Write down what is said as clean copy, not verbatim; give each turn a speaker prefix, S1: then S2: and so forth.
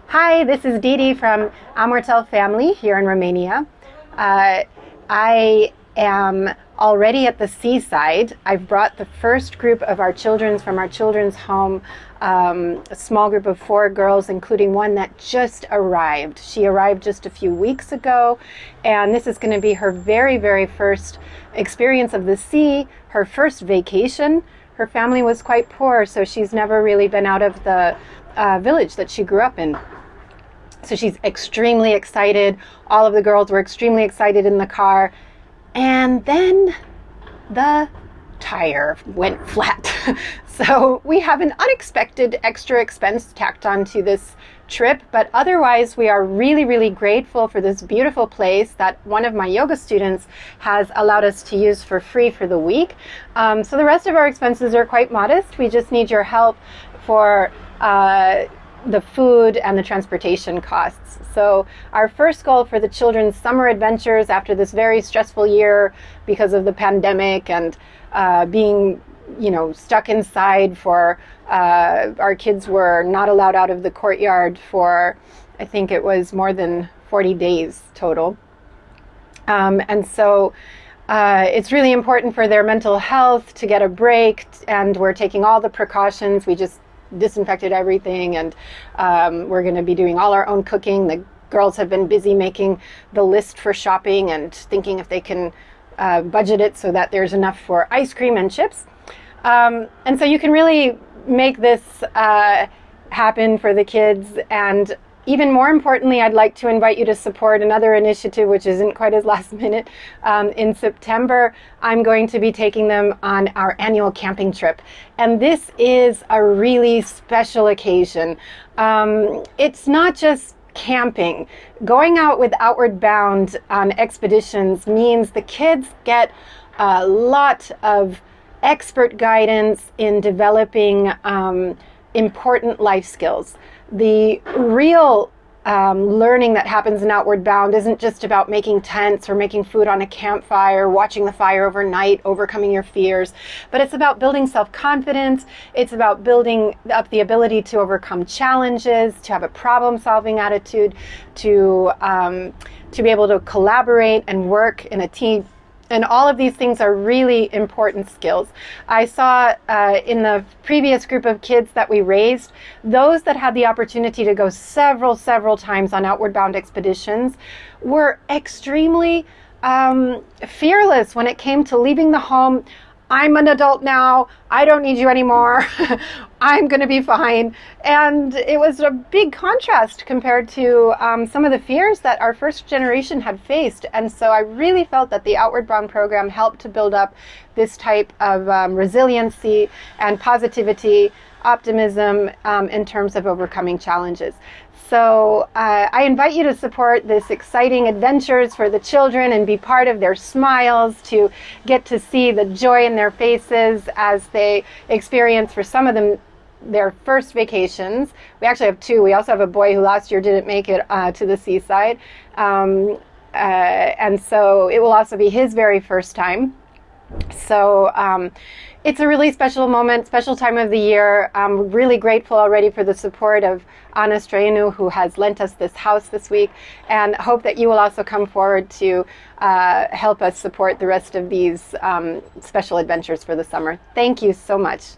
S1: Hi, this is Dee Dee from AMURTEL Family here in Romania. I am already at the seaside. I've brought the first group of our children from our children's home, a small group of 4 girls, including one that just arrived. She arrived just a few weeks ago, and this is going to be her very, very first experience of the sea, her first vacation. Her family was quite poor, so she's never really been out of the village that she grew up in. So she's extremely excited. All of the girls were extremely excited in the car. And then the tire went flat. So we have an unexpected extra expense tacked onto this trip, but otherwise we are really, really grateful for this beautiful place that one of my yoga students has allowed us to use for free for the week. So the rest of our expenses are quite modest. We just need your help for the food and the transportation costs. So our first goal for the children's summer adventures after this very stressful year because of the pandemic and being stuck inside for our kids were not allowed out of the courtyard for, I think it was more than 40 days total. And so it's really important for their mental health to get a break, and we're taking all the precautions. We just disinfected everything, and we're going to be doing all our own cooking. The girls have been busy making the list for shopping and thinking if they can budget it so that there's enough for ice cream and chips. And so you can really make this happen for the kids. And even more importantly, I'd like to invite you to support another initiative, which isn't quite as last minute. In September, I'm going to be taking them on our annual camping trip. And this is a really special occasion. It's not just camping. Going out with Outward Bound on expeditions means the kids get a lot of expert guidance in developing important life skills. The real learning that happens in Outward Bound isn't just about making tents or making food on a campfire, watching the fire overnight, overcoming your fears, but it's about building self-confidence. It's about building up the ability to overcome challenges, to have a problem-solving attitude, to be able to collaborate and work in a team. And all of these things are really important skills. I saw in the previous group of kids that we raised, those that had the opportunity to go several times on Outward Bound expeditions were extremely fearless when it came to leaving the home. I'm an adult now. I don't need you anymore. I'm going to be fine. And it was a big contrast compared to some of the fears that our first generation had faced. And so I really felt that the Outward Bound program helped to build up this type of resiliency and positivity, optimism in terms of overcoming challenges. So I invite you to support this exciting adventures for the children and be part of their smiles, to get to see the joy in their faces as they experience, for some of them, their first vacations. We actually have 2. We also have a boy who last year didn't make it to the seaside. And so it will also be his very first time. So it's a really special moment, special time of the year. I'm really grateful already for the support of Anna Străinu, who has lent us this house this week, and hope that you will also come forward to help us support the rest of these special adventures for the summer. Thank you so much.